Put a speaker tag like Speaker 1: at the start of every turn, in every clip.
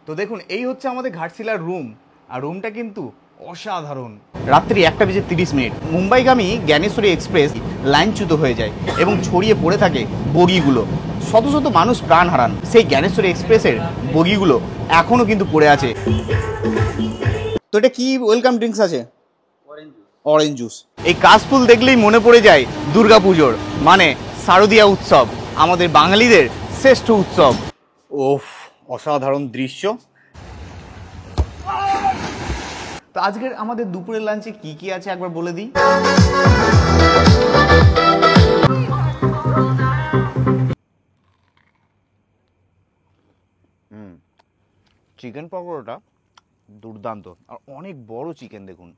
Speaker 1: তো দেখুন, এই হচ্ছে আমাদের ঘাটশিলার রুম, আর রুমটা কিন্তু অসাধারণ। রাত্রি 1:30 মুম্বাইগামী জ্ঞানেশ্বরী এক্সপ্রেস লাইনচ্যুত হয়ে যায় এবং ছড়িয়ে পড়ে থাকে বগিগুলো। শত শত মানুষ প্রাণ হারান। সেই জ্ঞানেশ্বরী এক্সপ্রেসের বগিগুলো এখনো কিন্তু পড়ে আছে। তো এটা কি ওয়েলকাম ড্রিঙ্কস আছে? Orange juice. এই কাশফুল দেখলেই মনে পড়ে যায় দুর্গাপুজোর, মানে শারদীয়া উৎসব, আমাদের বাঙালিদের শ্রেষ্ঠ উৎসব। ওফ, অসাধারণ দৃশ্য। তো আজকের আমাদের দুপুরের লাঞ্চে কি কি আছে একবার বলে দিই। চিকেন পকোড়াটা দুর্দান্ত, আর অনেক বড় চিকেন দেখুন।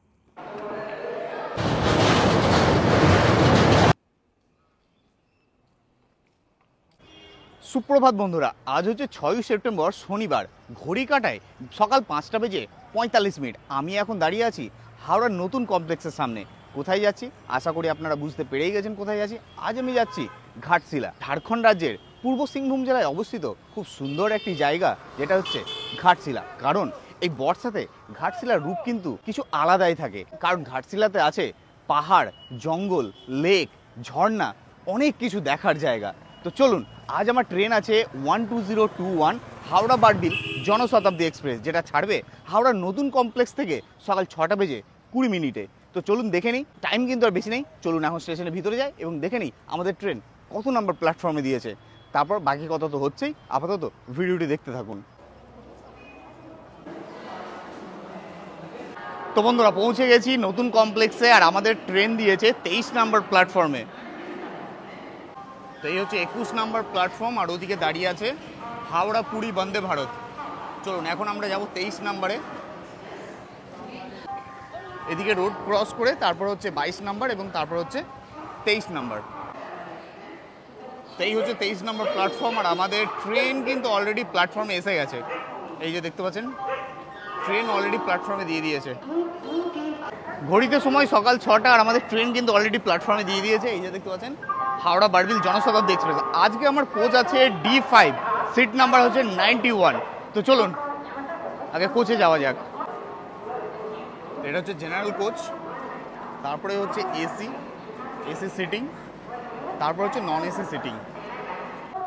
Speaker 1: সুপ্রভাত বন্ধুরা, আজ হচ্ছে 6 সেপ্টেম্বর শনিবার। ঘড়ি কাটায় সকাল 5:45। আমি এখন দাঁড়িয়ে আছি হাওড়ার নতুন কমপ্লেক্সের সামনে। কোথায় যাচ্ছি আশা করি আপনারা বুঝতে পেরেই গেছেন কোথায় যাচ্ছি। আজ আমি যাচ্ছি ঘাটশিলা, ঝাড়খণ্ড রাজ্যের পূর্ব সিংভূম জেলায় অবস্থিত খুব সুন্দর একটি জায়গা, যেটা হচ্ছে ঘাটশিলা। কারণ এই বর্ষাতে ঘাটশিলার রূপ কিন্তু কিছু আলাদাই থাকে, কারণ ঘাটশিলাতে আছে পাহাড়, জঙ্গল, লেক, ঝর্ণা, অনেক কিছু দেখার জায়গা। তো চলুন, আজ আমার ট্রেন আছে 12021 হাওড়া বারবিল জনশতাব্দী এক্সপ্রেস, যেটা ছাড়বে হাওড়ার নতুন কমপ্লেক্স থেকে সকাল 6:20। তো চলুন দেখে নিই, টাইম কিন্তু আর বেশি নেই। চলুন এখন স্টেশনের ভিতরে যাই এবং দেখে নিই আমাদের ট্রেন কত নাম্বার প্ল্যাটফর্মে দিয়েছে। তারপর বাকি কথা তো হচ্ছেই, আপাতত ভিডিওটি দেখতে থাকুন। তো বন্ধুরা, পৌঁছে গেছি নতুন কমপ্লেক্সে, আর আমাদের ট্রেন দিয়েছে 23 নাম্বার প্ল্যাটফর্মে। তো এই হচ্ছে 21 নাম্বার প্ল্যাটফর্ম, আর ওদিকে দাঁড়িয়ে আছে হাওড়া পুরী বন্দে ভারত। চলুন এখন আমরা যাব 23 নাম্বারে। এদিকে রোড ক্রস করে তারপর হচ্ছে 22 নাম্বার এবং তারপর হচ্ছে 23 নাম্বার। তো এই হচ্ছে 23 নাম্বার প্ল্যাটফর্ম, আর আমাদের ট্রেন কিন্তু অলরেডি প্ল্যাটফর্মে এসে গেছে। এই যে দেখতে পাচ্ছেন, ট্রেন অলরেডি প্ল্যাটফর্মে দিয়ে দিয়েছে। ঘড়িতে সময় সকাল 6টা, আর আমাদের ট্রেন কিন্তু অলরেডি প্ল্যাটফর্মে দিয়ে দিয়েছে। এই যে দেখতে পাচ্ছেন হাওড়া বারবিল জনশতাব্দী এক্সপ্রেস। আজকে আমার কোচ আছে D5, সিট নাম্বার হচ্ছে 91। তো চলুন আগে কোচে যাওয়া যাক। এটা হচ্ছে জেনারেল কোচ, তারপরে হচ্ছে এসি সিটিং, তারপর হচ্ছে নন এসি সিটিং।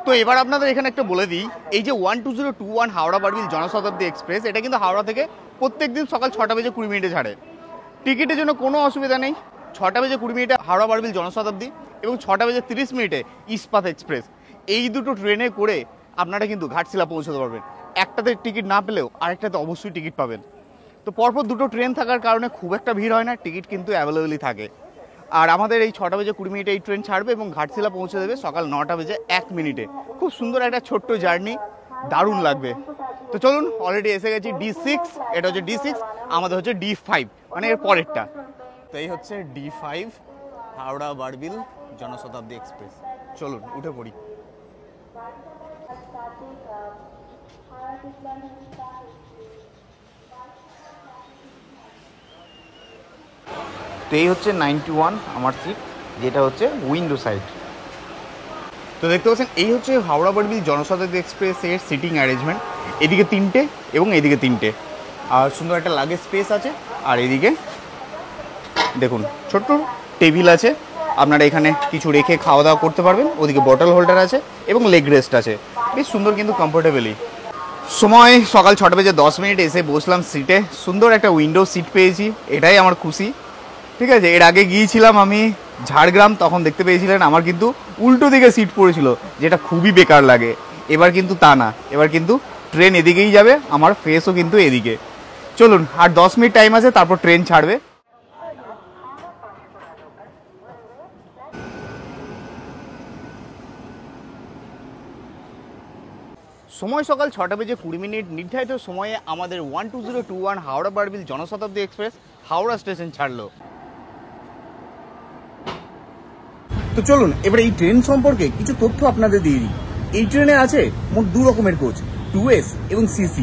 Speaker 1: তো এবার আপনাদের এখানে একটা বলে দিই, এই যে 12021 হাওড়া বারবিল জনশতাব্দী এক্সপ্রেস, এটা কিন্তু হাওড়া থেকে প্রত্যেকদিন সকাল 6:20 ছাড়ে। টিকিটের জন্য কোনো অসুবিধা নেই। 6:20 হাওড়া বারবিল জনশতাব্দী এবং 6:30 ইস্পাত এক্সপ্রেস, এই দুটো ট্রেনে করে আপনারা কিন্তু ঘাটশিলা পৌঁছতে পারবেন। একটাতে টিকিট না পেলেও আরেকটাতে অবশ্যই টিকিট পাবেন। তো পরপর দুটো ট্রেন থাকার কারণে খুব একটা ভিড় হয় না, টিকিট কিন্তু অ্যাভেলেবেলই থাকে। আর আমাদের এই 6:20 এই ট্রেন ছাড়বে এবং ঘাটশিলা পৌঁছে দেবে সকাল 9:01। খুব সুন্দর একটা ছোট্ট জার্নি, দারুণ লাগবে। তো চলুন, অলরেডি এসে গেছি D6। এটা হচ্ছে D6, আমাদের হচ্ছে D5, মানে এর পরেরটা। তো এই হচ্ছে D5 হাওড়া বারবিল জনশতাব্দী এক্সপ্রেস। চলুন উঠে পড়ি। তো এই হচ্ছে 91 আমার সিট, যেটা হচ্ছে উইন্ডো সাইড। তো দেখতে পাচ্ছেন এই হচ্ছে হাওড়া বারবিল জনশতাব্দী এক্সপ্রেসের সিটিং অ্যারেঞ্জমেন্ট। এদিকে 3টে এবং এদিকে 3টে, আর সুন্দর একটা লাগেজ স্পেস আছে। আর এদিকে দেখুন ছোট্ট টেবিল আছে, আপনারা এখানে কিছু রেখে খাওয়া দাওয়া করতে পারবেন। ওদিকে বটল হোল্ডার আছে এবং লেগ রেস্ট আছে, বেশ সুন্দর কিন্তু কমফোর্টেবলি। সময় সকাল 6:10 এসে বসলাম সিটে। সুন্দর একটা উইন্ডো সিট পেয়েছি, এটাই আমার খুশি। ঠিক আছে, এর আগে গিয়েছিলাম আমি ঝাড়গ্রাম, তখন দেখতে পেয়েছিলেন আমার কিন্তু উল্টো দিকে সিট পড়েছিল, যেটা খুবই বেকার লাগে। এবার কিন্তু তা না, এবার কিন্তু ট্রেন এদিকেই যাবে, আমার ফেসও কিন্তু এদিকে। চলুন, আর 10 মিনিট টাইম আছে, তারপর ট্রেন ছাড়বে। সময় সকাল 6:20। নির্ধারিত সময়ে আমাদের 12021 হাওড়া বারবিল জনশতাব্দী এক্সপ্রেস হাওড়া স্টেশন ছাড়লো। তো চলুন এবার এই ট্রেন সম্পর্কে কিছু তথ্য আপনাদের দিয়ে দিই। এই ট্রেনে আছে মোট 2 রকমের কোচ, 2S এবং CC।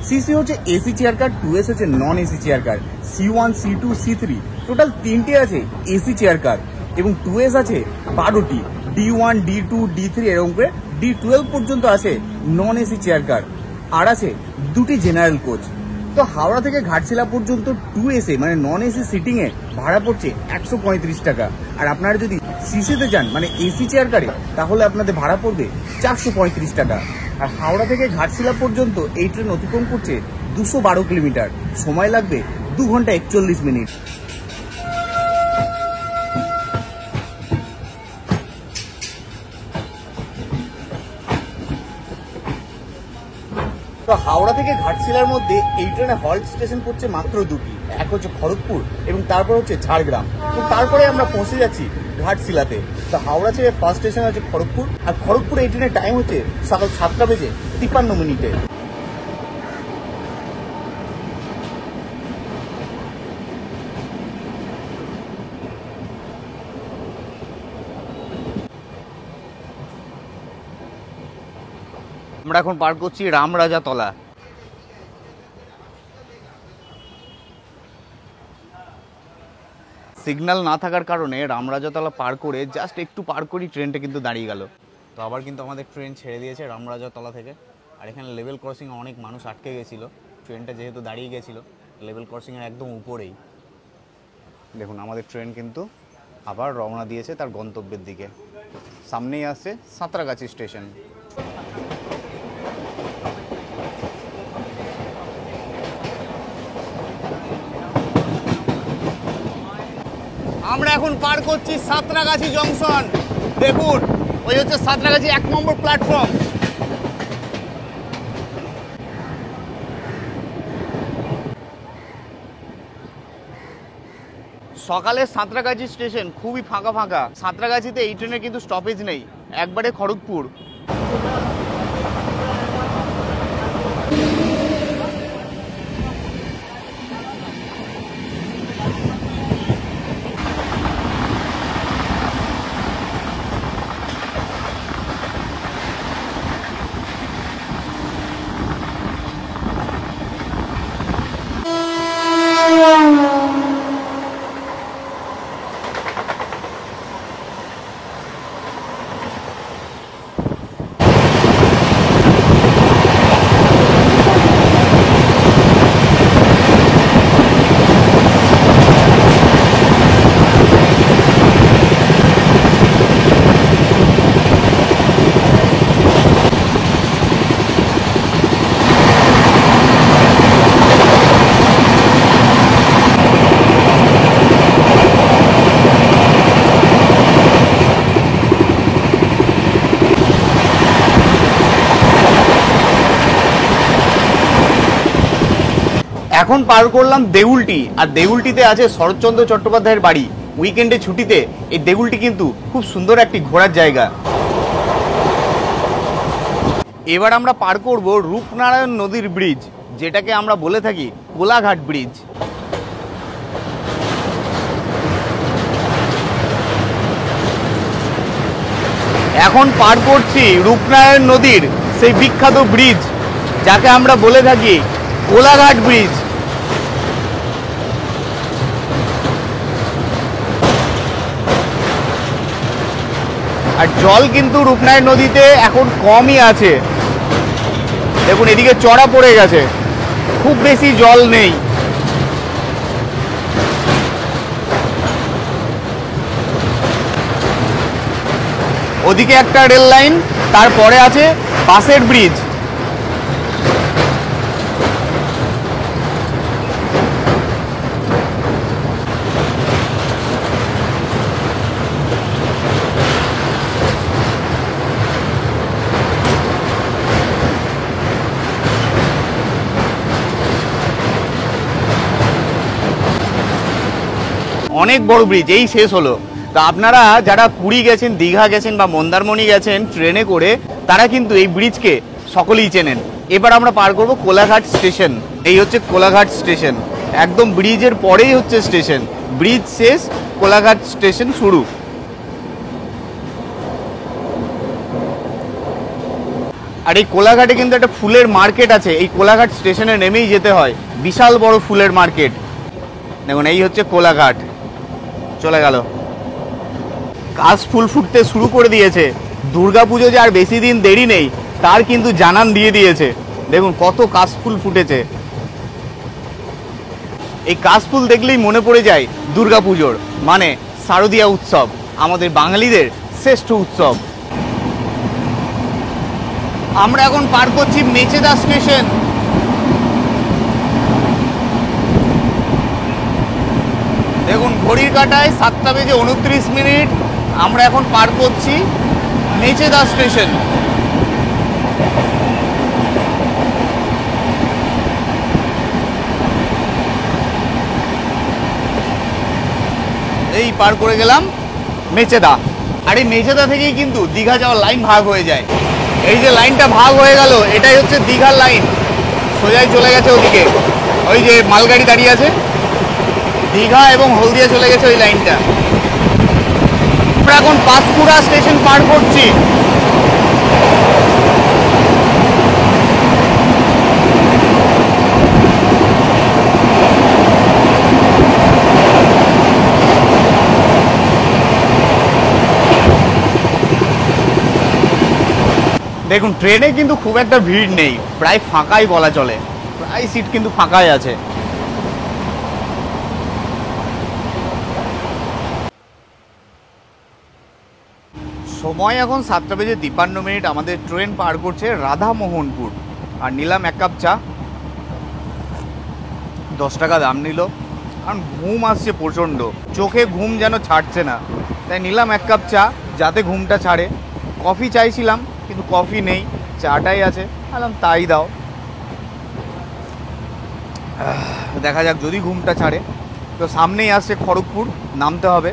Speaker 1: CC হচ্ছে এসি চেয়ার কার, 2S হচ্ছে non AC chair car. C1, C2, C3 total 3টে আছে এসি চেয়ার কার এবং 2S আছে 12টি।
Speaker 2: D1, D2, D3 এরকম করে D12 পর্যন্ত আছে নন এসি চেয়ার কার, আর আছে দুটি জেনারেল কোচ। তো হাওড়া থেকে ঘাটশিলা পর্যন্ত 2 মানে নন এসি সিটিং এ ভাড়া পড়ছে 135 টাকা। আর আপনারা যদি সিসিতে যান মানে এসি চেয়ার কারে, তাহলে আপনাদের ভাড়া পড়বে 435 টাকা। আর হাওড়া থেকে ঘাটশিলা পর্যন্ত এই ট্রেন অতিক্রম করছে 212 কিলোমিটার, সময় লাগবে 2 ঘন্টা 41 মিনিট। তো হাওড়া থেকে ঘাটশিলার মধ্যে এই ট্রেনে হল্ট স্টেশন পড়ছে মাত্র দুটি, এক হচ্ছে খড়গপুর এবং তারপর হচ্ছে ঝাড়গ্রাম। তো তারপরে আমরা পৌঁছে যাচ্ছি ঘাটশিলাতে। তো হাওড়া ছেড়ে ফার্স্ট স্টেশন হচ্ছে খড়গপুর, আর খড়গপুরে এই ট্রেনের টাইম হচ্ছে সকাল 7টা বেজে 53 মিনিটে।
Speaker 1: আমরা এখন পার করছি রামরাজাতলা। সিগন্যাল না থাকার কারণে রামরাজাতলা পার করে জাস্ট একটু পার করি ট্রেনটা কিন্তু দাঁড়িয়ে গেল। তো আবার কিন্তু আমাদের ট্রেন ছেড়ে দিয়েছে রামরাজাতলা থেকে। আর এখানে লেভেল ক্রসিং অনেক মানুষ আটকে গেছিল, ট্রেনটা যেহেতু দাঁড়িয়ে গেছিল লেভেল ক্রসিংয়ের একদম উপরেই। দেখুন আমাদের ট্রেন কিন্তু আবার রওনা দিয়েছে তার গন্তব্যের দিকে। সামনেই আসছে সাঁতরাগাছি স্টেশন। আমরা এখন পার করছি সাঁতরাগাছি জংশন। দেখুন ওই হচ্ছে সাঁতরাগাছি 1 নম্বর প্ল্যাটফর্ম। সকালে সাঁতরাগাছি স্টেশন খুবই ফাঁকা ফাঁকা। সাঁতরাগাছিতে এই ট্রেনের কিন্তু স্টপেজ নেই, একবারে খড়গপুর। এখন পার করলাম দেউলটি, আর দেউলটিতে আছে শরৎচন্দ্র চট্টোপাধ্যায়ের বাড়ি। উইকেন্ডে ছুটিতে এই দেউলটি কিন্তু খুব সুন্দর একটি ঘোরার জায়গা। এবার আমরা পার করব রূপনারায়ণ নদীর ব্রিজ, যেটাকে আমরা বলে থাকি কোলাঘাট ব্রিজ। এখন পার করছি রূপনারায়ণ নদীর সেই বিখ্যাত ব্রিজ, যাকে আমরা বলে থাকি কোলাঘাট ব্রিজ। আর জল কিন্তু রূপনারায়ণ নদীতে এখন কমই আছে। দেখুন এদিকে চড়া পড়ে গেছে, খুব বেশি জল নেই। ওদিকে একটা রেল লাইন, তারপরে আছে বাসের ব্রিজ। অনেক বড় ব্রিজ, এই শেষ হলো। তা আপনারা যারা পুরী গেছেন, দীঘা গেছেন বা মন্দারমণি গেছেন ট্রেনে করে, তারা কিন্তু এই ব্রিজকে সকলেই চেনেন। এবার আমরা পার করব কোলাঘাট স্টেশন। এই হচ্ছে কোলাঘাট স্টেশন, একদম ব্রিজের পরেই হচ্ছে স্টেশন। ব্রিজ শেষ, কোলাঘাট স্টেশন শুরু। আর এই কোলাঘাটে কিন্তু একটা ফুলের মার্কেট আছে, এই কোলাঘাট স্টেশনে নেমেই যেতে হয়। বিশাল বড় ফুলের মার্কেট। দেখুন এই হচ্ছে কোলাঘাট, চলে গেল। কাশ ফুল ফুটতে শুরু করে দিয়েছে। দুর্গাপুজো যে আর বেশি দিন দেরি নেই তার কিন্তু জানান দিয়ে দিয়েছে। দেখুন কত কাশ ফুল ফুটেছে। এই কাশফুল দেখলেই মনে পড়ে যায় দুর্গাপুজোর, মানে শারদীয়া উৎসব, আমাদের বাঙালিদের শ্রেষ্ঠ উৎসব। আমরা এখন পার করছি মেচেদা স্টেশন। দেখুন ঘড়ির কাঁটায় 7:29। আমরা এখন পার করছি মেচেদা স্টেশন। এই পার করে গেলাম মেচেদা। আর এই মেচেদা থেকেই কিন্তু দীঘা যাওয়ার লাইন ভাগ হয়ে যায়। এই যে লাইনটা ভাগ হয়ে গেল এটাই হচ্ছে দীঘার লাইন। সোজাই চলে গেছে ওদিকে, ওই যে মালগাড়ি দাঁড়িয়ে আছে, দীঘা এবং হলদিয়া চলে গেছে ওই লাইনটা। আমরা এখন পাঁশকুড়া স্টেশন পার করছি। দেখুন ট্রেনে কিন্তু খুব একটা ভিড় নেই, প্রায় ফাঁকাই বলা চলে, প্রায় সিট কিন্তু ফাঁকাই আছে। সময় এখন 7:53। আমাদের ট্রেন পার করছে রাধামোহনপুর। আর নিলাম এক কাপ চা, 10 টাকা দাম নিল। কারণ ঘুম আসছে প্রচণ্ড, চোখে ঘুম যেন ছাড়ছে না, তাই নিলাম এক কাপ চা যাতে ঘুমটা ছাড়ে। কফি চাইছিলাম কিন্তু কফি নেই, চাটাই আছে, বললাম তাই দাও। দেখা যাক যদি ঘুমটা ছাড়ে। তো সামনেই আসছে খড়গপুর, নামতে হবে।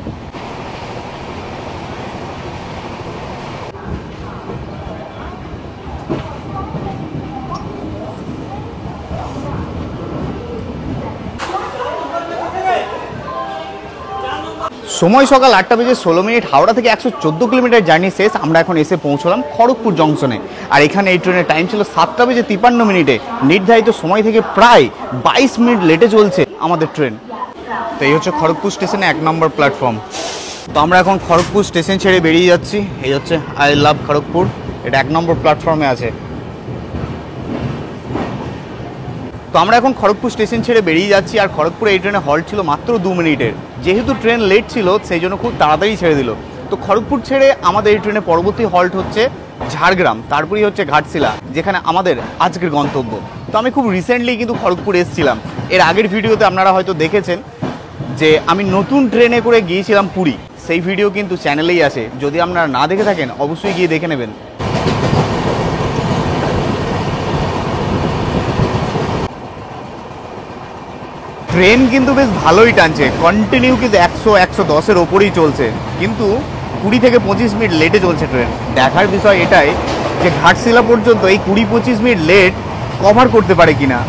Speaker 1: সময় সকাল 8:16। হাওড়া থেকে 114 কিলোমিটার জার্নি শেষ। আমরা এখন এসে পৌঁছলাম খড়গপুর জংশনে। আর এখানে এই ট্রেনের টাইম ছিল 7:53। নির্ধারিত সময় থেকে প্রায় 22 মিনিট লেটে চলছে আমাদের ট্রেন। তো এই হচ্ছে খড়গপুর স্টেশনে 1 নম্বর প্ল্যাটফর্ম। তো আমরা এখন খড়গপুর স্টেশন ছেড়ে বেরিয়ে যাচ্ছি। এই হচ্ছে আই লাভ খড়গপুর, এটা 1 নম্বর প্ল্যাটফর্মে আছে। তো আমরা এখন খড়গপুর স্টেশন ছেড়ে বেরিয়ে যাচ্ছি। আর খড়গপুরে এই ট্রেনে হল্ট ছিল মাত্র 2 মিনিটের। যেহেতু ট্রেন লেট ছিল সেই জন্য খুব তাড়াতাড়ি ছেড়ে দিল। তো খড়গপুর ছেড়ে আমাদের এই ট্রেনে পরবর্তী হল্ট হচ্ছে ঝাড়গ্রাম, তারপরেই হচ্ছে ঘাটশিলা, যেখানে আমাদের আজকের গন্তব্য। তো আমি খুব রিসেন্টলি কিন্তু খড়গপুর এসেছিলাম। এর আগের ভিডিওতে আপনারা হয়তো দেখেছেন যে আমি নতুন ট্রেনে করে গিয়েছিলাম পুরী। সেই ভিডিও কিন্তু চ্যানেলেই আছে, যদি আপনারা না দেখে থাকেন অবশ্যই গিয়ে দেখে নেবেন। ট্রেন কিন্তু বেশ ভালোই টানছে, কন্টিনিউ কিন্তু 100-110-এর ওপরেই চলছে, কিন্তু 20 থেকে 25 মিনিট লেটে চলছে ট্রেন। দেখার বিষয় এটাই যে ঘাটশিলা পর্যন্ত এই 20-25 মিনিট লেট কভার করতে পারে কিনা।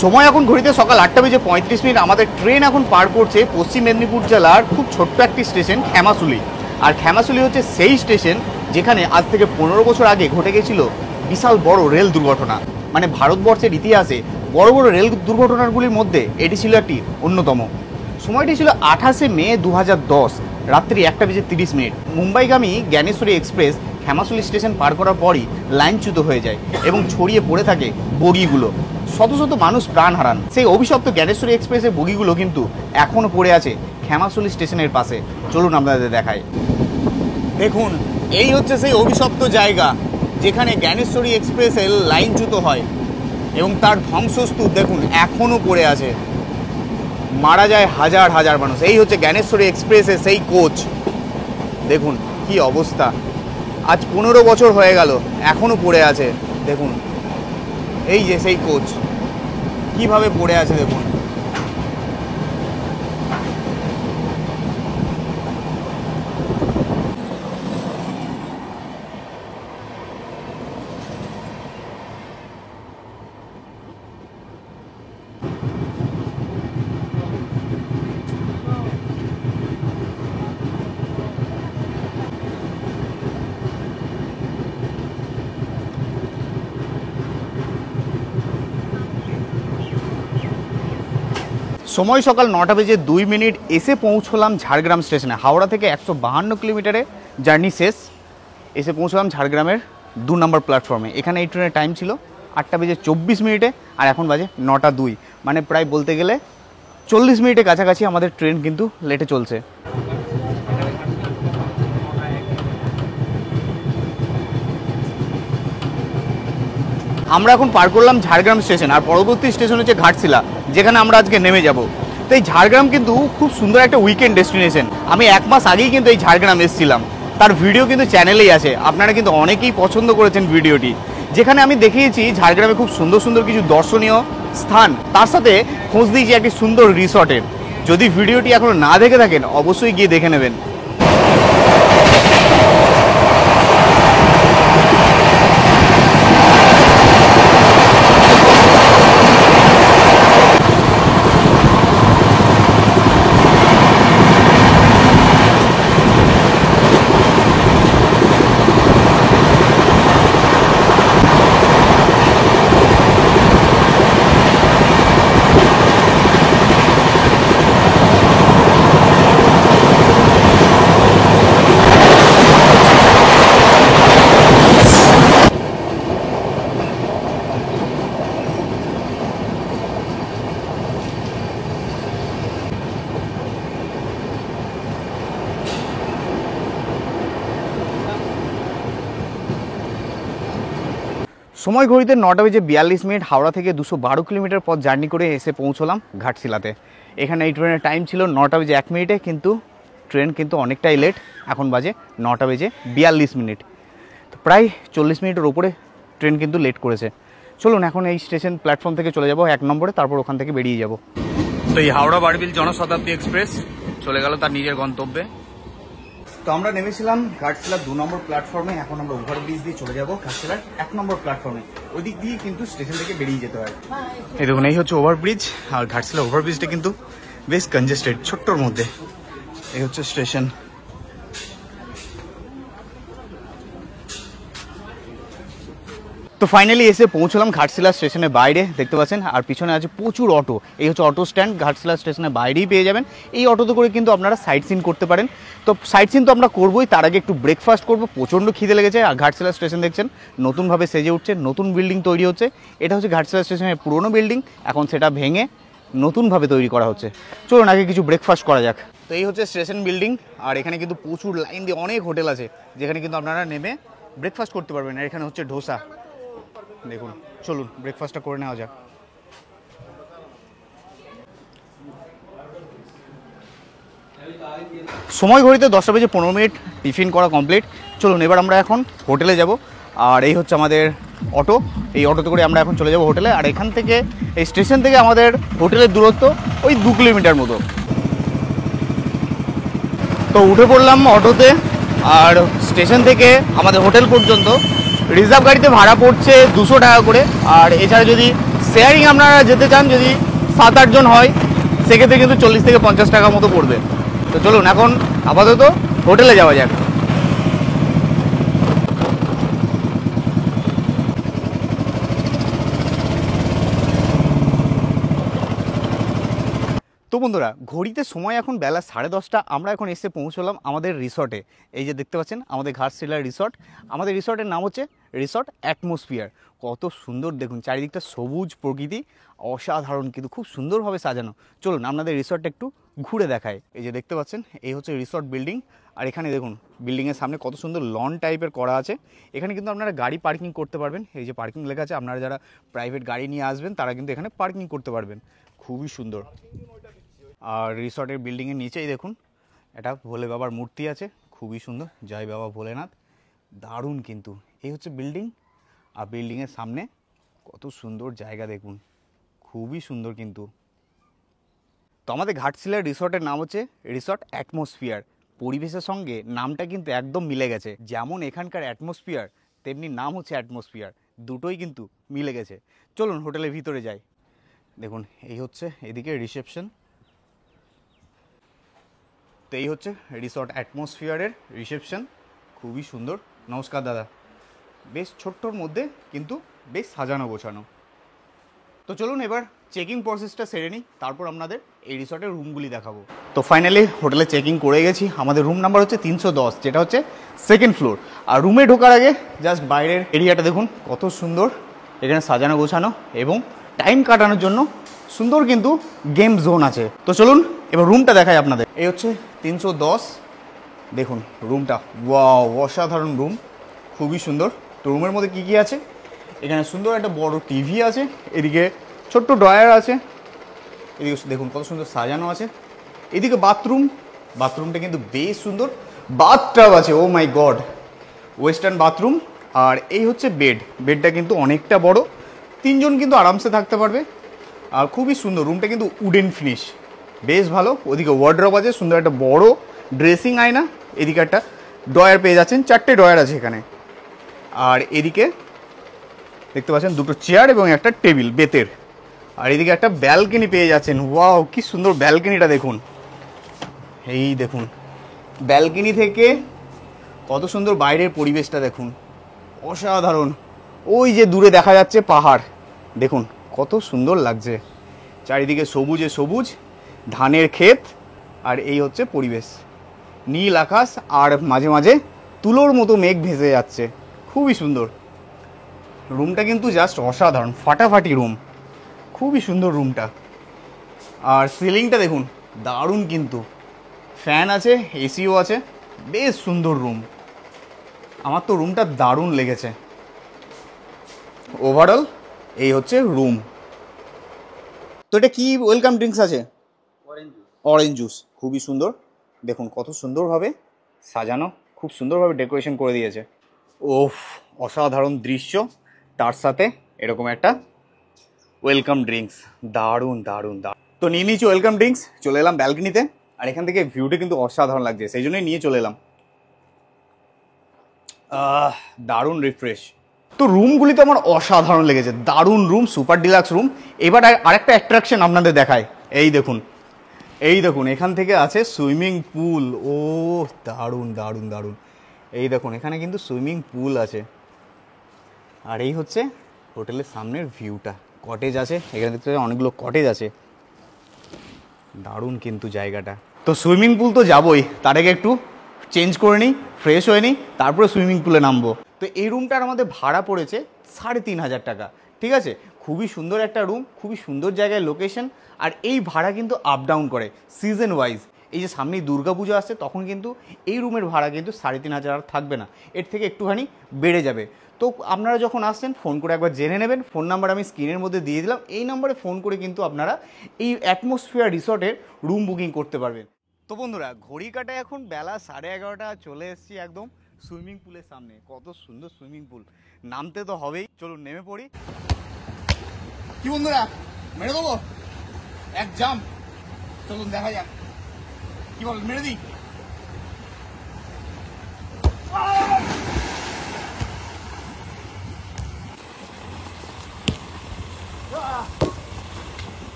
Speaker 1: সময় এখন ঘড়িতে সকাল 8:35। আমাদের ট্রেন এখন পার করছে পশ্চিম মেদিনীপুর জেলার খুব ছোট্ট একটি স্টেশন খেমাশুলি। আর খেমাশুলি হচ্ছে সেই স্টেশন যেখানে আজ থেকে 15 বছর আগে ঘটে গেছিল বিশাল বড় রেল দুর্ঘটনা। মানে ভারতবর্ষের ইতিহাসে বড় বড় রেল দুর্ঘটনাগুলির মধ্যে এটি ছিল একটি অন্যতম। সময়টি ছিল 28 মে 2010, রাত্রি 1:30। মুম্বাইগামী জ্ঞানেশ্বরী এক্সপ্রেস খেমাশুলি স্টেশন পার করার পরই লাইনচ্যুত হয়ে যায় এবং ছড়িয়ে পড়ে থাকে বগিগুলো। শত শত মানুষ প্রাণ হারান। সেই অভিশপ্ত জ্ঞানেশ্বরী এক্সপ্রেসের বগিগুলো কিন্তু এখনও পড়ে আছে খেমাশুলি স্টেশনের পাশে। চলুন আপনাদের দেখাই। দেখুন এই হচ্ছে সেই অভিশপ্ত জায়গা যেখানে জ্ঞানেশ্বরী এক্সপ্রেসের লাইনচ্যুত হয় এবং তার ধ্বংসস্তূপ দেখুন এখনও পড়ে আছে। মারা যায় হাজার হাজার মানুষ। এই হচ্ছে জ্ঞানেশ্বরী এক্সপ্রেসের সেই কোচ, দেখুন কি অবস্থা। আজ 15 বছর হয়ে গেল, এখনও পড়ে আছে। দেখুন এই যে সেই কোচ কিভাবে পড়ে আছে দেখুন। সময় সকাল 9:02 এসে পৌঁছলাম ঝাড়গ্রাম স্টেশনে। হাওড়া থেকে 152 কিলোমিটারে জার্নি শেষ, এসে পৌঁছলাম ঝাড়গ্রামের 2 নম্বর প্ল্যাটফর্মে। এখানে এই ট্রেনের টাইম ছিল 8:24 আর এখন বাজে 9:02, মানে প্রায় বলতে গেলে 40 মিনিটের কাছাকাছি আমাদের ট্রেন কিন্তু লেটে চলছে। আমরা এখন পার করলাম ঝাড়গ্রাম স্টেশন, আর পরবর্তী স্টেশন হচ্ছে ঘাটশিলা, যেখানে আমরা আজকে নেমে যাব। তো এই ঝাড়গ্রাম কিন্তু খুব সুন্দর একটা উইকেন্ড ডেস্টিনেশন। আমি 1 মাস আগেই কিন্তু এই ঝাড়গ্রাম এসেছিলাম, তার ভিডিও কিন্তু চ্যানেলেই আছে, আপনারা কিন্তু অনেকেই পছন্দ করেছেন ভিডিওটি, যেখানে আমি দেখিয়েছি ঝাড়গ্রামে খুব সুন্দর সুন্দর কিছু দর্শনীয় স্থান, তার সাথে খোঁজ দিয়েছি একটি সুন্দর রিসর্টের। যদি ভিডিওটি এখনো না দেখে থাকেন অবশ্যই গিয়ে দেখে নেবেন। সময় ঘড়িতে 9:42, হাওড়া থেকে 212 কিলোমিটার পথ জার্নি করে এসে পৌঁছলাম ঘাটশিলাতে। এখানে এই ট্রেনের টাইম ছিল 9:01, কিন্তু ট্রেন কিন্তু অনেকটাই লেট, এখন বাজে 9:42। তো প্রায় 40 মিনিটের ওপরে ট্রেন কিন্তু লেট করেছে। চলুন এখন এই স্টেশন প্ল্যাটফর্ম থেকে চলে যাব 1 নম্বরে, তারপর ওখান থেকে বেরিয়ে যাব। তো এই হাওড়া বারবিল জনশতাব্দী এক্সপ্রেস চলে গেল তার নিজের গন্তব্যে। তো আমরা নেমেছিলাম ঘাটশিলার 2 নম্বর প্ল্যাটফর্মে, এখন আমরা ওভারব্রিজ দিয়ে চলে যাব ঘাটশিলার 1 নম্বর প্ল্যাটফর্মে। ওই দিক দিয়ে কিন্তু স্টেশন থেকে বেরিয়ে যেতে হয়। এই দেখুন, এই হচ্ছে ওভারব্রিজ, আর ঘাটশিলা ওভারব্রিজটা কিন্তু বেশ কনজেস্টেড, ছোট্টর মধ্যে। এই হচ্ছে স্টেশন। তো ফাইনালি এসে পৌঁছলাম ঘাটশিলা স্টেশনের বাইরে, দেখতে পাচ্ছেন, আর পিছনে আছে প্রচুর অটো। এই হচ্ছে অটো স্ট্যান্ড, ঘাটশিলা স্টেশনের বাইরেই পেয়ে যাবেন। এই অটোতে করে কিন্তু আপনারা সাইট সিন করতে পারেন। তো সাইট সিন তো আমরা করবোই, তার আগে একটু ব্রেকফাস্ট করবো, প্রচণ্ড খিদে লেগেছে। আর ঘাটশিলা স্টেশন দেখছেন নতুনভাবে সেজে উঠছে, নতুন বিল্ডিং তৈরি হচ্ছে। এটা হচ্ছে ঘাটশিলা স্টেশনের পুরনো বিল্ডিং, এখন সেটা ভেঙে নতুনভাবে তৈরি করা হচ্ছে। চলুন আগে কিছু ব্রেকফাস্ট করা যাক। তো এই হচ্ছে স্টেশন বিল্ডিং, আর এখানে কিন্তু প্রচুর লাইন দিয়ে অনেক হোটেল আছে, যেখানে কিন্তু আপনারা নেমে ব্রেকফাস্ট করতে পারবেন। আর এখানে হচ্ছে ডোসা, দেখুন। চলুন ব্রেকফাস্টটা করে নেওয়া যাক। সময় ঘড়িতে 10:15, টিফিন করা কমপ্লিট। চলুন এবার আমরা এখন হোটেলে যাব। আর এই হচ্ছে আমাদের অটো, এই অটোতে করে আমরা এখন চলে যাব হোটেলে। আর এখান থেকে, এই স্টেশন থেকে আমাদের হোটেলের দূরত্ব ওই 2 কিলোমিটার মতো। তো উঠে পড়লাম অটোতে, আর স্টেশন থেকে আমাদের হোটেল পর্যন্ত রিজার্ভ গাড়িতে ভাড়া পড়ছে 200 টাকা করে। আর এছাড়া যদি শেয়ারিং আপনারা যেতে চান, যদি 7-8 জন হয়, সেক্ষেত্রে কিন্তু 40 থেকে 50 টাকা মতো পড়বে। তো চলুন এখন আপাতত হোটেলে যাওয়া যাক। তো বন্ধুরা, ঘড়িতে সময় এখন বেলা 10:30, আমরা এখন এসে পৌঁছলাম আমাদের রিসর্টে। এই যে দেখতে পাচ্ছেন আমাদের ঘাটশিলার রিসর্ট। আমাদের রিসর্টের নাম হচ্ছে রিসর্ট অ্যাটমসফিয়ার। কত সুন্দর দেখুন, চারিদিকটা সবুজ প্রকৃতি, অসাধারণ, কিন্তু খুব সুন্দরভাবে সাজানো। চলুন আপনাদের রিসর্টটা একটু ঘুরে দেখায়। এই যে দেখতে পাচ্ছেন এই হচ্ছে রিসর্ট বিল্ডিং, আর এখানে দেখুন বিল্ডিংয়ের সামনে কত সুন্দর লন টাইপের করা আছে। এখানে কিন্তু আপনারা গাড়ি পার্কিং করতে পারবেন। এই যে পার্কিং লেখা আছে, আপনারা যারা প্রাইভেট গাড়ি নিয়ে আসবেন তারা কিন্তু এখানে পার্কিং করতে পারবেন। খুবই সুন্দর। আর রিসর্টের বিল্ডিংয়ের নিচেই দেখুন একটা ভোলে বাবার মূর্তি আছে, খুবই সুন্দর, জয় বাবা ভোলেনাথ, দারুণ কিন্তু। এই হচ্ছে বিল্ডিং, আর বিল্ডিংয়ের সামনে কত সুন্দর জায়গা দেখুন, খুবই সুন্দর কিন্তু। তো আমাদের ঘাটশিলার রিসর্টের নাম হচ্ছে রিসর্ট অ্যাটমসফিয়ার। পরিবেশের সঙ্গে নামটা কিন্তু একদম মিলে গেছে, যেমন এখানকার অ্যাটমসফিয়ার তেমনি নাম হচ্ছে অ্যাটমসফিয়ার, দুটোই কিন্তু মিলে গেছে। চলুন হোটেলের ভিতরে যাই। দেখুন এই হচ্ছে এদিকে রিসেপশন। তো এই হচ্ছে রিসর্ট অ্যাটমসফিয়ারের রিসেপশন, খুবই সুন্দর। নমস্কার দাদা। বেশ ছোট্টর মধ্যে কিন্তু বেশ সাজানো গোছানো। তো চলুন এবার চেকিং প্রসেসটা সেরে নিই, তারপর আপনাদের এই রিসর্টের রুমগুলি দেখাবো। তো ফাইনালি হোটেলে চেকিং করে গেছি। আমাদের রুম নাম্বার হচ্ছে 310, যেটা হচ্ছে সেকেন্ড ফ্লোর। আর রুমে ঢোকার আগে জাস্ট বাইরের এরিয়াটা দেখুন কত সুন্দর, এখানে সাজানো গোছানো এবং টাইম কাটানোর জন্য সুন্দর কিন্তু গেম জোন আছে। তো চলুন এবার রুমটা দেখাই আপনাদের। এই হচ্ছে 310, দেখুন রুমটা, ওয়াও অসাধারণ রুম, খুবই সুন্দর। তো রুমের মধ্যে কী কী আছে, এখানে সুন্দর একটা বড় টিভি আছে, এদিকে ছোট্ট ড্রয়ার আছে, এদিকে দেখুন কত সুন্দর সাজানো আছে। এদিকে বাথরুমটা কিন্তু বেশ সুন্দর, বাথটাব আছে, ও মাই গড, ওয়েস্টার্ন বাথরুম। আর এই হচ্ছে বেডটা কিন্তু অনেকটা বড়, 3 জন কিন্তু আরামসে থাকতে পারবে। আর খুবই সুন্দর রুমটা, কিন্তু উডেন ফিনিশ, বেশ ভালো। ওদিকে ওয়ার্ডরোব আছে, সুন্দর একটা বড় ড্রেসিং আয়না, এদিকে একটা ড্রয়ার পেয়ে যাচ্ছেন, 4টে ড্রয়ার আছে এখানে। আর এদিকে দেখতে পাচ্ছেন 2টো চেয়ার এবং একটা টেবিল বেতের। আর এদিকে একটা ব্যালকনি পেয়ে যাচ্ছেন, ওয়াও কি সুন্দর ব্যালকনিটা দেখুন, এই দেখুন ব্যালকনি থেকে কত সুন্দর বাইরের পরিবেশটা দেখুন, অসাধারণ। ওই যে দূরে দেখা যাচ্ছে পাহাড়, দেখুন কত সুন্দর লাগছে, চারিদিকে সবুজে সবুজ, ধানের ক্ষেত, আর এই হচ্ছে পরিবেশ, নীল আকাশ, আর মাঝে মাঝে তুলোর মতো মেঘ ভেসে যাচ্ছে, খুবই সুন্দর। রুমটা কিন্তু জাস্ট অসাধারণ, ফাটাফাটি রুম, খুবই সুন্দর রুমটা। আর সিলিংটা দেখুন দারুণ, কিন্তু ফ্যান আছে, এসিও আছে, বেশ সুন্দর রুম। আমার তো রুমটা দারুণ লেগেছে। ওভারঅল এই হচ্ছে রুম। তো এটা কি ওয়েলকাম ড্রিঙ্কস আছে? অরেঞ্জ জুস, খুবই সুন্দর, দেখুন কত সুন্দরভাবে সাজানো, খুব সুন্দরভাবে ডেকোরেশন করে দিয়েছে। ওফ, অসাধারণ দৃশ্য, তার সাথে এরকম একটা ওয়েলকাম ড্রিঙ্কস, দারুণ দারুণ দারুণ। তো নিয়ে নিয়েছি ওয়েলকাম ড্রিঙ্কস, চলে এলাম ব্যালকনিতে। আর এখান থেকে ভিউটা কিন্তু অসাধারণ লাগছে, সেই জন্যই নিয়ে চলে এলাম। দারুণ রিফ্রেশ। তো রুমগুলি তো আমার অসাধারণ লেগেছে, দারুণ রুম, সুপার ডিলাক্স রুম। এবার আরেকটা অ্যাট্রাকশন আপনাদের দেখায়, এই দেখুন এখান থেকে আছে সুইমিং পুল, ও দারুণ দারুণ দারুণ। এই দেখুন এখানে কিন্তু সুইমিং পুল আছে। আর এই হচ্ছে হোটেলের সামনের ভিউটা, কটেজ আছে এখানে, দেখতে অনেকগুলো কটেজ আছে, দারুণ কিন্তু জায়গাটা। তো সুইমিং পুল তো যাবোই, তার আগে একটু চেঞ্জ করে নিই, ফ্রেশ হয়ে নিই, তারপরে সুইমিং পুলে নামবো। তো এই রুমটার আমাদের ভাড়া পড়েছে 3,500 টাকা, ঠিক আছে। খুবই সুন্দর একটা রুম, খুবই সুন্দর জায়গায় লোকেশন। আর এই ভাড়া কিন্তু আপ ডাউন করে সিজন ওয়াইজ। এই যে সামনেই দুর্গাপুজো আসছে, তখন কিন্তু এই রুমের ভাড়া কিন্তু 3,500 আর থাকবে না, এর থেকে একটুখানি বেড়ে যাবে। তো আপনারা যখন আসছেন ফোন করে একবার জেনে নেবেন, ফোন নাম্বার আমি স্ক্রিনের মধ্যে দিয়ে দিলাম, এই নাম্বারে ফোন করে কিন্তু আপনারা এই অ্যাটমসফিয়ার রিসর্টের রুম বুকিং করতে পারবেন। তো বন্ধুরা, ঘড়ি কাটায় এখন বেলা 11:30, চলে এসেছি একদম সুইমিং পুলের সামনে। কত সুন্দর সুইমিং পুল, নামতে তো হবেই, চলুন নেমে পড়ি। কি বন্ধুরা, মেরে দেবো এক জাম্প? চলুন দেখা যাক, কি বল, মেরে দিই।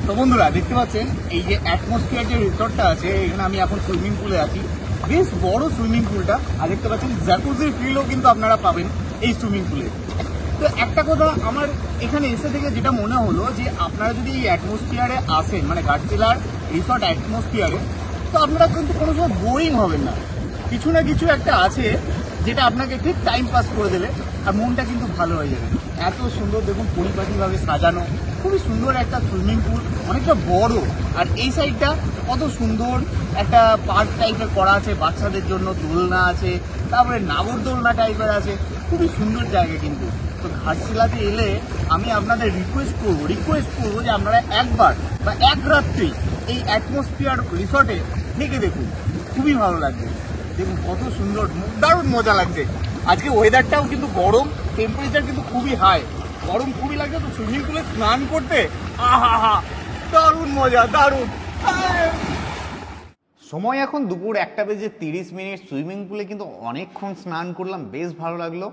Speaker 1: তো বন্ধুরা দেখতে পাচ্ছেন এই যে অ্যাটমসফিয়ার যে রিসর্টটা আছে, এখানে আমি এখন সুইমিং পুলে আছি, বেশ বড় সুইমিং পুলটা। আর দেখতে পাচ্ছেন জ্যাকুজির ফিলও কিন্তু আপনারা পাবেন এই সুইমিং পুলে। তো একটা কথা আমার এখানে এসে থেকে যেটা মনে হলো, যে আপনারা যদি এই অ্যাটমসফিয়ারে আসেন, মানে ঘাটশিলার রিসর্ট অ্যাটমসফিয়ারে, তো আপনারা কিন্তু কোনো সময় বোরিং হবেন না। কিছু না কিছু একটা আছে যেটা আপনাকে ঠিক টাইম পাস করে দেবে, আর মনটা কিন্তু ভালো হয়ে যাবে। এত সুন্দর দেখুন পরিপাটিভাবে সাজানো, খুবই সুন্দর একটা সুইমিং পুল, অনেকটা বড়। আর এই সাইডটা কত সুন্দর একটা পার্ক টাইপের করা আছে, বাচ্চাদের জন্য দোলনা আছে, তারপরে নাগরদোলনা টাইপের আছে, খুবই সুন্দর জায়গা কিন্তু। তো ঘাটশিলাতে এলে আমি আপনাদের রিকোয়েস্ট করবো যে আপনারা একবার বা এক রাত্রি এই অ্যাটমসফিয়ার রিসর্টে থেকে দেখুন, খুবই ভালো লাগবে। দেখুন কত সুন্দর, দারুণ মজা লাগছে। আজকে ওয়েদারটাও কিন্তু গরম, টেম্পারেচার কিন্তু খুবই হাই, গরম খুবই লাগছে। তো সুইমিং পুলে স্নান করতে আহা, দারুণ মজা, দারুণ। সময় এখন দুপুর 1:30, সুইমিং পুলে কিন্তু অনেকক্ষণ স্নান করলাম, বেশ ভালো লাগলো।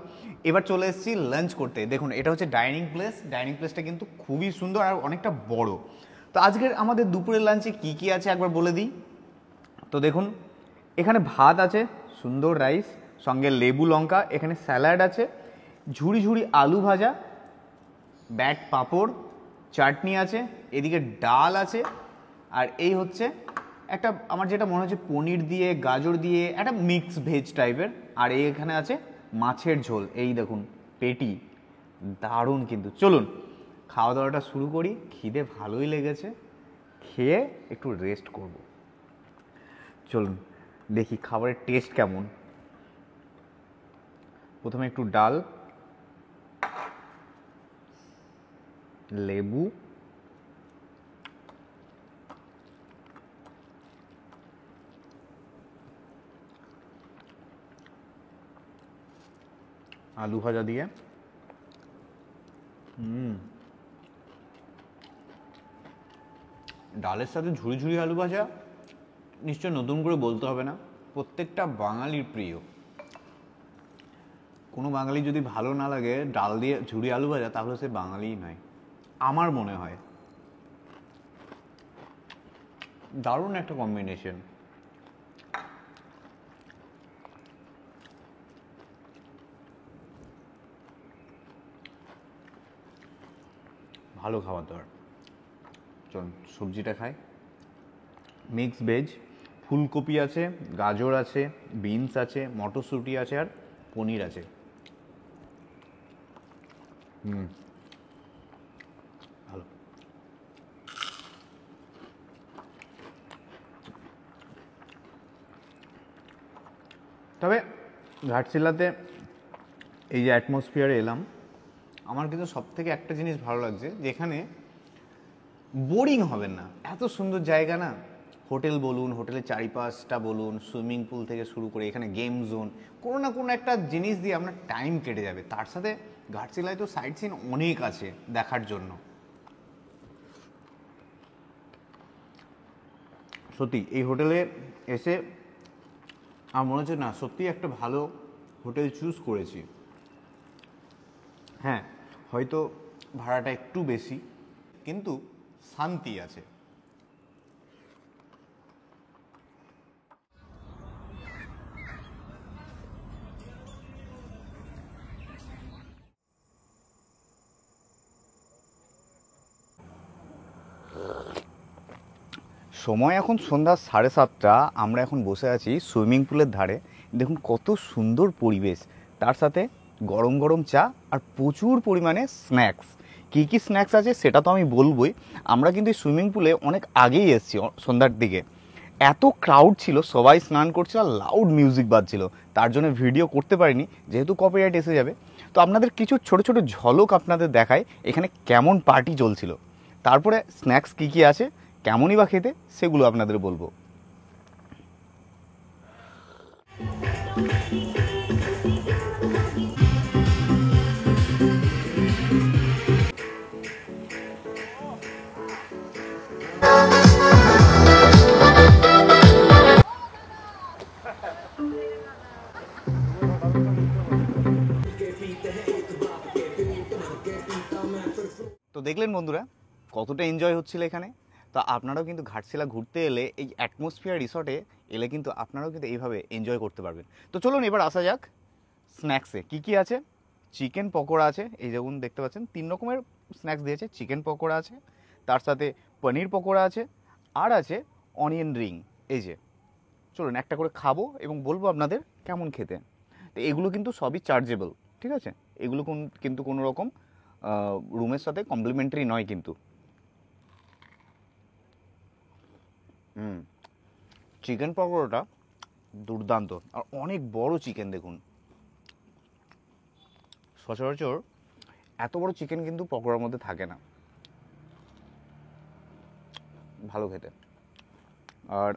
Speaker 1: এবার চলে এসেছি লাঞ্চ করতে। দেখুন এটা হচ্ছে ডাইনিং প্লেসটা কিন্তু খুবই সুন্দর আর অনেকটা বড়। তো আজকের আমাদের দুপুরের লাঞ্চে কি কি আছে একবার বলে দিই। তো দেখুন এখানে ভাত আছে, সুন্দর রাইস, সঙ্গে লেবু লঙ্কা, এখানে স্যালাড আছে, ঝুড়ি ঝুড়ি আলু ভাজা, ব্যাট পাঁপড়, চাটনি আছে, এদিকে ডাল আছে, আর এই হচ্ছে একটা আমার যেটা মনে হচ্ছে পনির দিয়ে গাজর দিয়ে একটা মিক্স ভেজ টাইপের, আর এখানে আছে মাছের ঝোল। এই দেখুন পেটি, দারুণ কিন্তু। চলুন খাওয়া দাওয়াটা শুরু করি, খিদে ভালোই লেগেছে, খেয়ে একটু রেস্ট করব। চলুন দেখি খাবারের টেস্ট কেমন। প্রথমে একটু ডাল, লেবু, আলু ভাজা দিয়ে, ডালের সাথে ঝুড়ি ঝুড়ি আলু ভাজা নিশ্চয় নতুন করে বলতে হবে না, প্রত্যেকটা বাঙালির প্রিয়। কোনো বাঙালি যদি ভালো না লাগে ডাল দিয়ে ঝুড়ি আলু ভাজা, তাহলে সে বাঙালিই নয়, আমার মনে হয়। দারুণ একটা কম্বিনেশন। ভালো খাবার দাবার। চলুন সবজিটা খাই। মিক্স ভেজ, ফুলকপি আছে, গাজর আছে, বিনস আছে, মটরশুঁটি আছে, আর পনির আছে। ভালো। তবে ঘাটশিলাতে এই যে অ্যাটমসফিয়ারে এলাম, আমার কিন্তু সব থেকে একটা জিনিস ভালো লাগছে, যেখানে বোরিং হবেন না। এত সুন্দর জায়গা না, হোটেল বলুন, হোটেলের চারিপাশটা বলুন, সুইমিং পুল থেকে শুরু করে এখানে গেম জোন, কোনো না কোনো একটা জিনিস দিয়ে আপনার টাইম কেটে যাবে। তার সাথে ঘাটশিলায় তো সাইট সিন অনেক আছে দেখার জন্য। সত্যি এই হোটেলে এসে আমার মনে হচ্ছে না, সত্যি একটা ভালো হোটেল চুজ করেছি। হ্যাঁ, হয়তো ভাড়াটা একটু বেশি, কিন্তু শান্তি আছে। সময় এখন সন্ধ্যা 7:30, আমরা এখন বসে আছি সুইমিং পুলের ধারে। দেখুন কত সুন্দর পরিবেশ, তার সাথে গরম গরম চা আর প্রচুর পরিমাণে স্ন্যাক্স। কী কী স্ন্যাক্স আছে সেটা তো আমি বলবই। আমরা কিন্তু সুইমিং পুলে অনেক আগেই এসেছি, সন্ধ্যার দিকে। এত ক্রাউড ছিল, সবাই স্নান করছিল আর লাউড মিউজিক বাজছিল, তার জন্য ভিডিও করতে পারিনি, যেহেতু কপিরাইট এসে যাবে। তো আপনাদের কিছু ছোট ছোট ঝলক আপনাদের দেখায় এখানে কেমন পার্টি চলছিল। তারপরে স্ন্যাক্স কী কী আছে, কেমনই বা খেতে, সেগুলো আপনাদের বলবো। তো দেখলেন বন্ধুরা কতটা এনজয় হচ্ছিল এখানে। তো আপনারাও কিন্তু ঘাটশিলা ঘুরতে এলে, এই অ্যাটমসফিয়ার রিসর্টে এলে কিন্তু আপনারাও কিন্তু এইভাবে এনজয় করতে পারবেন। তো চলুন এবার আসা যাক স্ন্যাক্সে কী কী আছে। চিকেন পকোড়া আছে, এই যেমন দেখতে পাচ্ছেন 3 রকমের স্ন্যাক্স দিয়েছে। চিকেন পকোড়া আছে, তার সাথে পনির পকোড়া আছে, আর আছে অনিয়ন রিং। এই যে চলুন একটা করে খাবো এবং বলবো আপনাদের কেমন খেতে। তো এগুলো কিন্তু সবই চার্জেবল, ঠিক আছে? এগুলো কিন্তু কোনো রকম রুমের সাথে কমপ্লিমেন্টারি নয় কিন্তু। চিকেন পকোড়াটা দুর্দান্ত, আর অনেক বড় চিকেন। দেখুন সচরাচর এত বড় চিকেন কিন্তু পকোড়ার মধ্যে থাকে না। ভালো খেতে। আর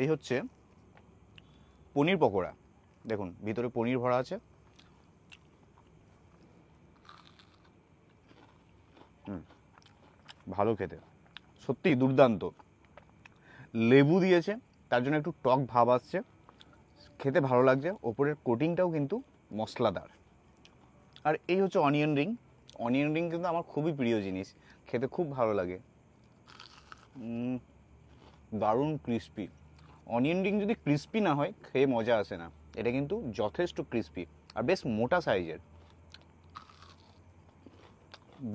Speaker 1: এই হচ্ছে পনির পকোড়া, দেখুন ভিতরে পনির ভরা আছে। ভালো খেতে, সত্যি দুর্দান্ত। লেবু দিয়েছে, তার জন্য একটু টক ভাব আসছে, খেতে ভালো লাগছে। ওপরের কোটিংটাও কিন্তু মশলাদার। আর এই হচ্ছে অনিয়ন রিং। অনিয়ন রিং কিন্তু আমার খুবই প্রিয় জিনিস, খেতে খুব ভালো লাগে। দারুণ ক্রিস্পি। অনিয়ন রিং যদি ক্রিস্পি না হয় খেয়ে মজা আসে না, এটা কিন্তু যথেষ্ট ক্রিস্পি আর বেশ মোটা সাইজের।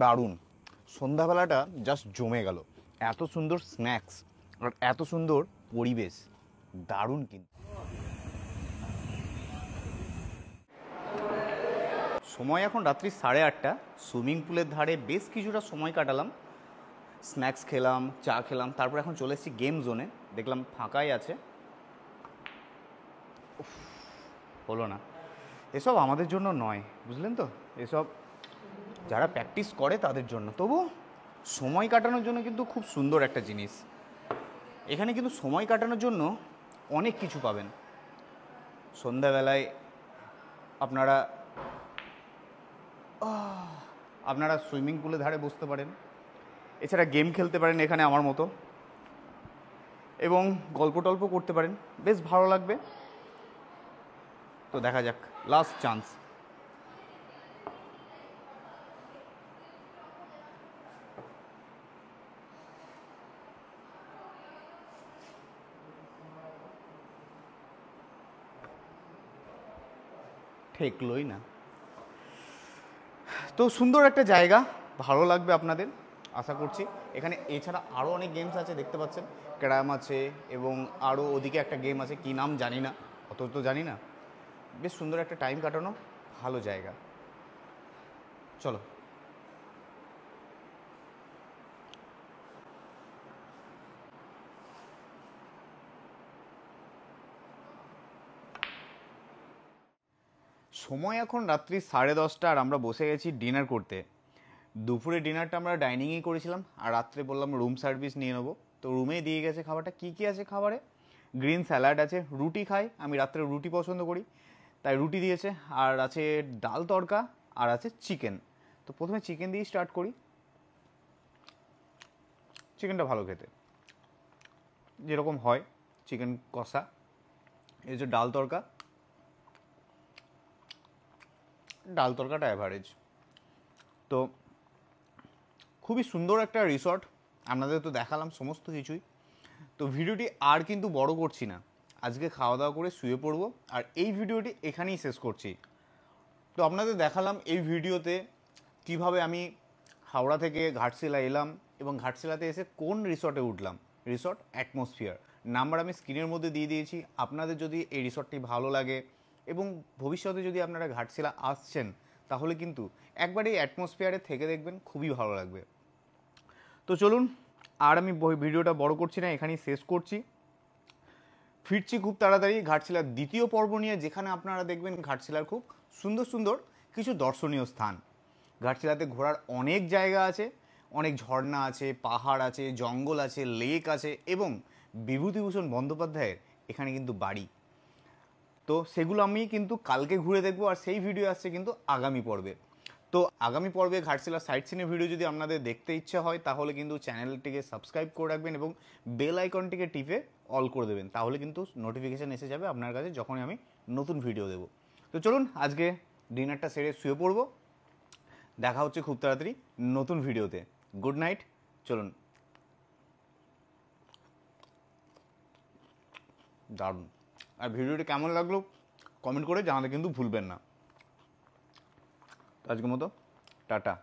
Speaker 1: দারুণ। সন্ধ্যাবেলাটা জাস্ট জমে গেল, এত সুন্দর স্ন্যাক্স আর এত সুন্দর পরিবেশ, দারুণ। কিন্তু সময় এখন রাত্রি 8:30। সুইমিং পুলের ধারে বেশ কিছুটা সময় কাটালাম, স্ন্যাক্স খেলাম, চা খেলাম, তারপর এখন চলে এসেছি গেম জোনে। দেখলাম ফাঁকাই আছে, হলো না। এসব আমাদের জন্য নয়, বুঝলেন তো, এসব যারা প্র্যাকটিস করে তাদের জন্য। তবু সময় কাটানোর জন্য কিন্তু খুব সুন্দর একটা জিনিস। এখানে কিন্তু সময় কাটানোর জন্য অনেক কিছু পাবেন। সন্ধ্যাবেলায় আপনারা সুইমিং পুলের ধারে বসতে পারেন, এছাড়া গেম খেলতে পারেন এখানে আমার মতো, এবং গল্প টল্প করতে পারেন, বেশ ভালো লাগবে। তো দেখা যাক, লাস্ট চান্স। ঠেকলই না। তো সুন্দর একটা জায়গা, ভালো লাগবে আপনাদের আশা করছি। এখানে এছাড়া আরও অনেক গেমস আছে, দেখতে পাচ্ছেন ক্যারাম আছে, এবং আরও ওদিকে একটা গেম আছে, কী নাম জানি না, অত তো জানি না। বেশ সুন্দর একটা টাইম কাটানো, ভালো জায়গা। চলো। সময় এখন রাত্রি 10:30 আর আমরা বসে গেছি ডিনার করতে। দুপুরে ডিনারটা আমরা ডাইনিংয়েই করেছিলাম, আর রাত্রে বললাম রুম সার্ভিস নিয়ে নেবো। তো রুমেই দিয়ে গেছে খাবারটা। কী কী আছে খাবারে? গ্রিন স্যালাড আছে, রুটি খাই আমি, রাত্রে রুটি পছন্দ করি, তাই রুটি দিয়েছে, আর আছে ডাল তড়কা, আর আছে চিকেন। তো প্রথমে চিকেন দিয়েই স্টার্ট করি। চিকেনটা ভালো খেতে, যেরকম হয় চিকেন কষা। এই যে ডাল তড়কা, ডাল তড়কাটা অ্যাভারেজ। তো খুবই সুন্দর একটা রিসর্ট, আপনাদের তো দেখালাম সমস্ত কিছুই। তো ভিডিওটি আর কিন্তু বড় করছি না, আজকে খাওয়া দাওয়া করে শুয়ে পড়বো, আর এই ভিডিওটি এখানেই শেষ করছি। তো আপনাদের দেখালাম এই ভিডিওতে কিভাবে আমি হাওড়া থেকে ঘাটশিলা এলাম, এবং ঘাটশিলাতে এসে কোন রিসর্টে উঠলাম। রিসর্ট অ্যাটমসফিয়ার, নাম্বার আমি স্ক্রিনের মধ্যে দিয়ে দিয়েছি। আপনাদের যদি এই রিসর্টটি ভালো লাগে এবং ভবিষ্যতে যদি আপনারা ঘাটশিলা আসছেন, তাহলে কিন্তু একবার এই অ্যাটমসফিয়ারে থেকে দেখবেন, খুবই ভালো লাগবে। তো চলুন, আর আমি ভিডিওটা বড় করছি না, এখানেই শেষ করছি। ফিরছি খুব তাড়াতাড়ি ঘাটশিলার দ্বিতীয় পর্ব নিয়ে, যেখানে আপনারা দেখবেন ঘাটশিলার খুব সুন্দর সুন্দর কিছু দর্শনীয় স্থান। ঘাটশিলাতে ঘোরার অনেক জায়গা আছে, অনেক ঝর্ণা আছে, পাহাড় আছে, জঙ্গল আছে, লেক আছে, এবং বিভূতিভূষণ বন্দ্যোপাধ্যায়ের এখানে কিন্তু বাড়ি। তো সেগুলো আমি কিন্তু কালকে ঘুরে দেখবো, আর সেই ভিডিও আসছে কিন্তু আগামী পর্বে। তো আগামী পর্বে ঘাটশিলা সাইট সিনের ভিডিও যদি আপনাদের দেখতে ইচ্ছে হয়, তাহলে কিন্তু চ্যানেলটিকে সাবস্ক্রাইব করে রাখবেন এবং বেল আইকনটিকে টিপে অল করে দেবেন, তাহলে কিন্তু নোটিফিকেশান এসে যাবে আপনার কাছে যখনই আমি নতুন ভিডিও দেবো। তো চলুন, আজকে ডিনারটা সেরে শুয়ে পড়বো। দেখা হচ্ছে খুব তাড়াতাড়ি নতুন ভিডিওতে। Good night. চলুন। দারুণ। আর ভিডিওটি কেমন লাগলো কমেন্ট করে জানাতে কিন্তু ভুলবেন না। আজকের মতো টাটা।